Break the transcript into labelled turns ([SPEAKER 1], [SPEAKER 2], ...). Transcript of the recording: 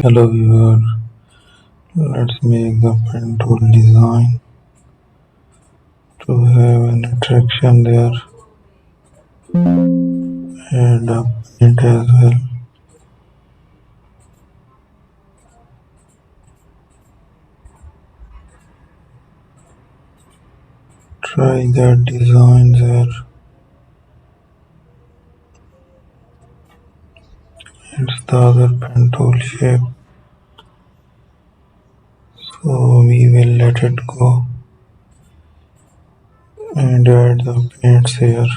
[SPEAKER 1] Hello viewer, let's make the pen tool design to have an attraction there. Add a paint as well. Try that design there. It's the other pen tool shape. So we will let it go and add the paints here.